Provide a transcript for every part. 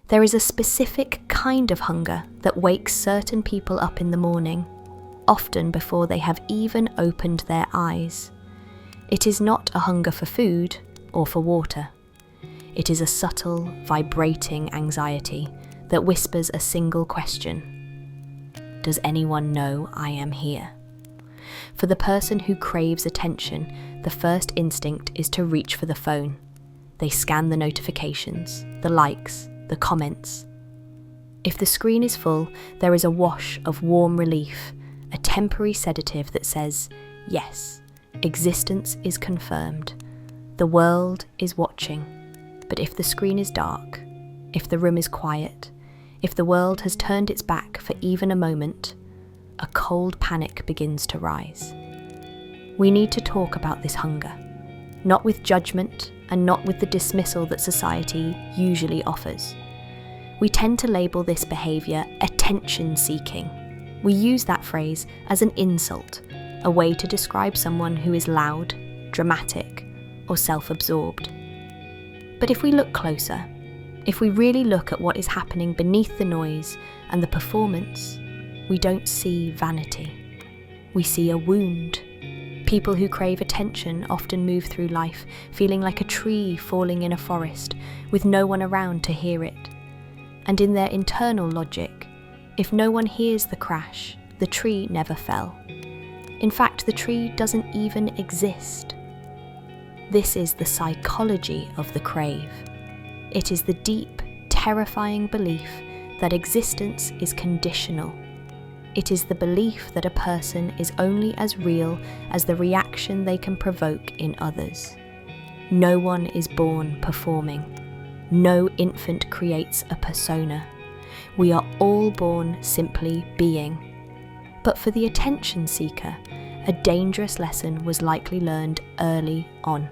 There is a specific kind of hunger that wakes certain people up in the morning, often before they have even opened their eyes. It is not a hunger for food or for water. It is a subtle, vibrating anxiety that whispers a single question: does anyone know I am here? For the person who craves attention, the first instinct is to reach for the phone. They scan the notifications, the likes, the comments. If the screen is full, there is a wash of warm relief, a temporary sedative that says, yes, existence is confirmed. The world is watching. But if the screen is dark, if the room is quiet, if the world has turned its back for even a moment, a cold panic begins to rise. We need to talk about this hunger, not with judgment and not with the dismissal that society usually offers. We tend to label this behaviour attention-seeking. We use that phrase as an insult, a way to describe someone who is loud, dramatic, or self-absorbed. But if we look closer, if we really look at what is happening beneath the noise and the performance, we don't see vanity. We see a wound. People who crave attention often move through life feeling like a tree falling in a forest with no one around to hear it. And in their internal logic, if no one hears the crash, the tree never fell. In fact, the tree doesn't even exist. This is the psychology of the crave. It is the deep, terrifying belief that existence is conditional. It is the belief that a person is only as real as the reaction they can provoke in others. No one is born performing. No infant creates a persona. We are all born simply being. But for the attention seeker, a dangerous lesson was likely learned early on.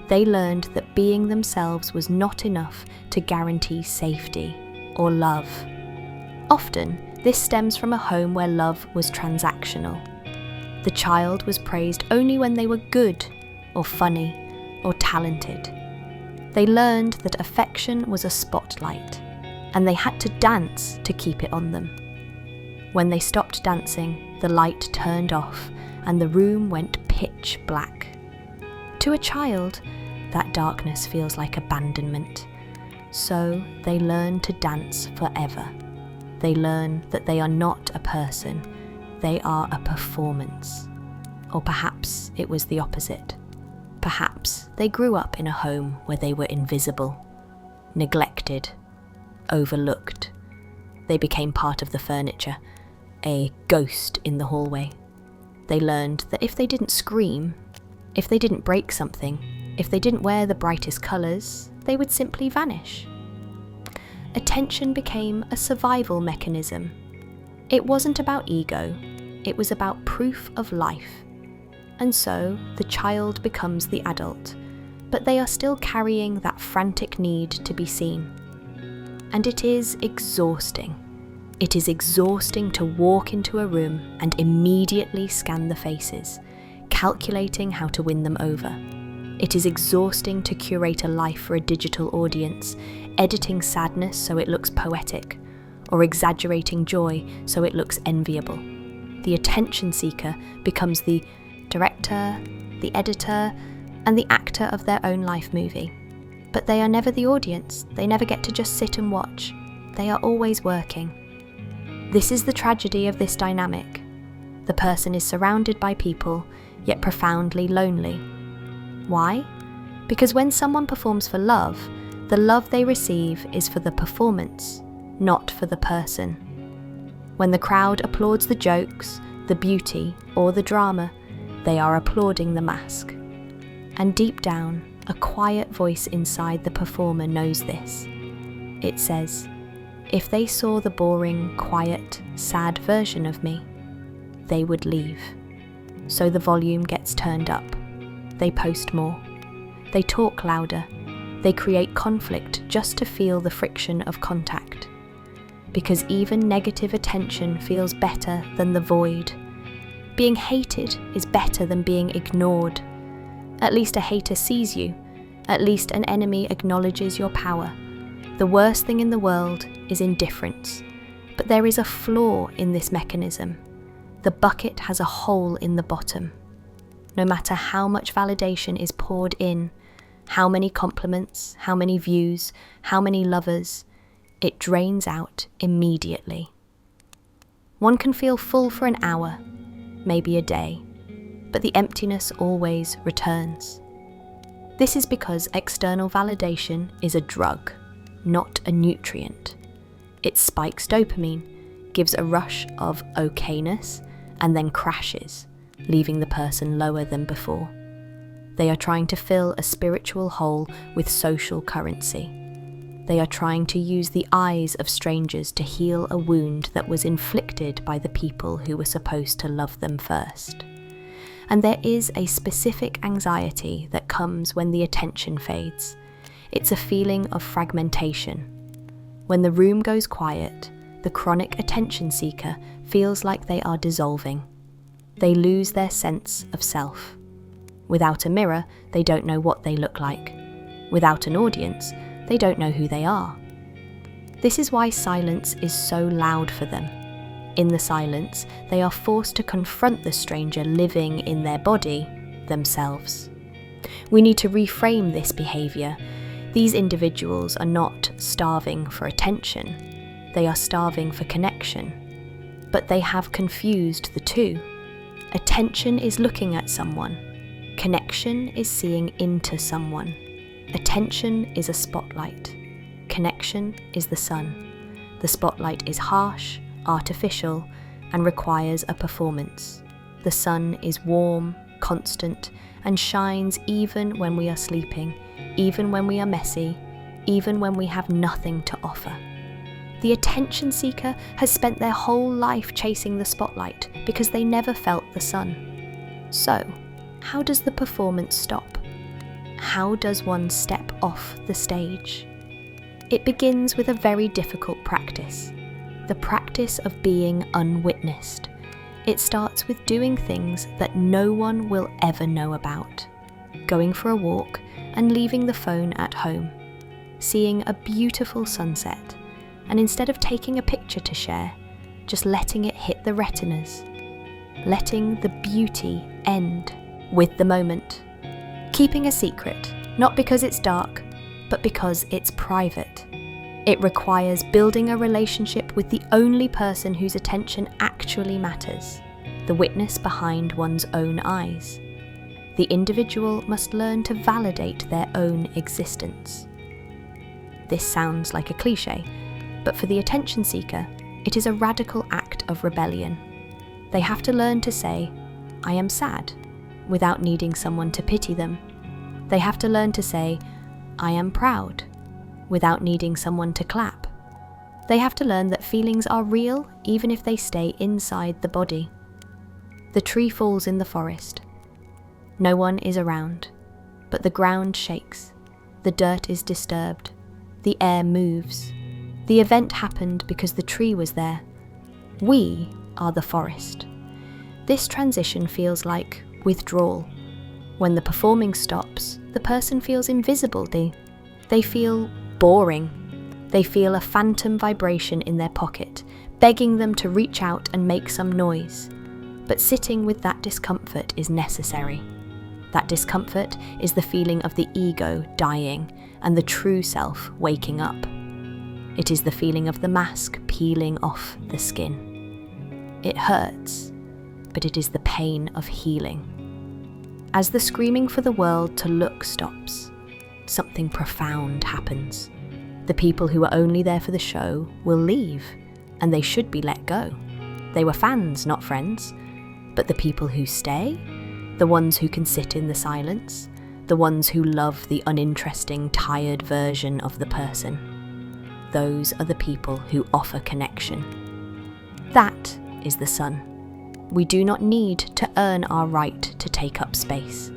They learned that being themselves was not enough to guarantee safety or love. Often, this stems from a home where love was transactional. The child was praised only when they were good, or funny, or talented. They learned that affection was a spotlight, and they had to dance to keep it on them. When they stopped dancing, the light turned off, and the room went pitch black. To a child, that darkness feels like abandonment. So they learn to dance forever. They learn that they are not a person, they are a performance. Or perhaps it was the opposite. Perhaps they grew up in a home where they were invisible, neglected, overlooked. They became part of the furniture, a ghost in the hallway. They learned that if they didn't scream, if they didn't break something, if they didn't wear the brightest colours, they would simply vanish. Attention became a survival mechanism. It wasn't about ego, it was about proof of life. And so the child becomes the adult, but they are still carrying that frantic need to be seen. And it is exhausting. It is exhausting to walk into a room and immediately scan the faces, calculating how to win them over. It is exhausting to curate a life for a digital audience, editing sadness so it looks poetic, or exaggerating joy so it looks enviable. The attention seeker becomes the director, the editor, and the actor of their own life movie. But they are never the audience. They never get to just sit and watch. They are always working. This is the tragedy of this dynamic. The person is surrounded by people, yet profoundly lonely. Why? Because when someone performs for love, the love they receive is for the performance, not for the person. When the crowd applauds the jokes, the beauty, or the drama, they are applauding the mask. And deep down, a quiet voice inside the performer knows this. It says, if they saw the boring, quiet, sad version of me, they would leave. So the volume gets turned up. They post more. They talk louder. They create conflict just to feel the friction of contact. Because even negative attention feels better than the void. Being hated is better than being ignored. At least a hater sees you. At least an enemy acknowledges your power. The worst thing in the world is indifference, but there is a flaw in this mechanism. The bucket has a hole in the bottom. No matter how much validation is poured in, how many compliments, how many views, how many lovers, it drains out immediately. One can feel full for an hour, maybe a day, but the emptiness always returns. This is because external validation is a drug, not a nutrient. It spikes dopamine, gives a rush of okayness, and then crashes, leaving the person lower than before. They are trying to fill a spiritual hole with social currency. They are trying to use the eyes of strangers to heal a wound that was inflicted by the people who were supposed to love them first. And there is a specific anxiety that comes when the attention fades. It's a feeling of fragmentation. When the room goes quiet, the chronic attention seeker feels like they are dissolving. They lose their sense of self. Without a mirror, they don't know what they look like. Without an audience, they don't know who they are. This is why silence is so loud for them. In the silence, they are forced to confront the stranger living in their body, themselves. We need to reframe this behaviour. These individuals are not starving for attention. They are starving for connection. But they have confused the two. Attention is looking at someone. Connection is seeing into someone. Attention is a spotlight. Connection is the sun. The spotlight is harsh, artificial, and requires a performance. The sun is warm, constant, and shines even when we are sleeping, even when we are messy, even when we have nothing to offer. The attention seeker has spent their whole life chasing the spotlight because they never felt the sun. So, how does the performance stop? How does one step off the stage? It begins with a very difficult practice, the practice of being unwitnessed. It starts with doing things that no one will ever know about. Going for a walk and leaving the phone at home. Seeing a beautiful sunset, and instead of taking a picture to share, just letting it hit the retinas. Letting the beauty end with the moment. Keeping a secret, not because it's dark, but because it's private. It requires building a relationship with the only person whose attention actually matters, the witness behind one's own eyes. The individual must learn to validate their own existence. This sounds like a cliche, but for the attention seeker, it is a radical act of rebellion. They have to learn to say, "I am sad," without needing someone to pity them. They have to learn to say, "I am proud," without needing someone to clap. They have to learn that feelings are real even if they stay inside the body. The tree falls in the forest. No one is around, but the ground shakes. The dirt is disturbed. The air moves. The event happened because the tree was there. We are the forest. This transition feels like withdrawal. When the performing stops, the person feels invisible. They feel boring. They feel a phantom vibration in their pocket, begging them to reach out and make some noise. But sitting with that discomfort is necessary. That discomfort is the feeling of the ego dying and the true self waking up. It is the feeling of the mask peeling off the skin. It hurts, but it is the pain of healing. As the screaming for the world to look stops, something profound happens. The people who are only there for the show will leave, and they should be let go. They were fans, not friends. But the people who stay, the ones who can sit in the silence, the ones who love the uninteresting, tired version of the person, those are the people who offer connection. That is the sun. We do not need to earn our right to take up space.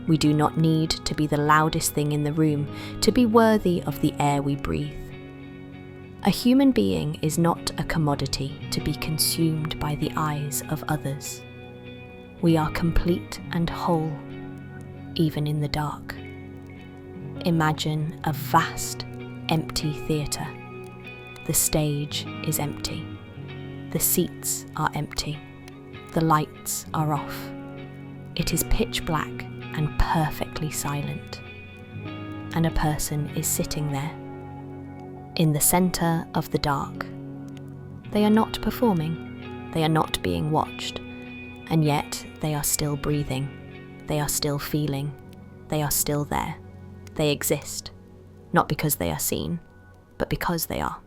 We do not need to be the loudest thing in the room to be worthy of the air we breathe. A human being is not a commodity to be consumed by the eyes of others. We are complete and whole, even in the dark. Imagine a vast, empty theatre. The stage is empty. The seats are empty. The lights are off. It is pitch black and perfectly silent. And a person is sitting there, in the centre of the dark. They are not performing. They are not being watched. And yet they are still breathing. They are still feeling. They are still there. They exist. Not because they are seen, but because they are.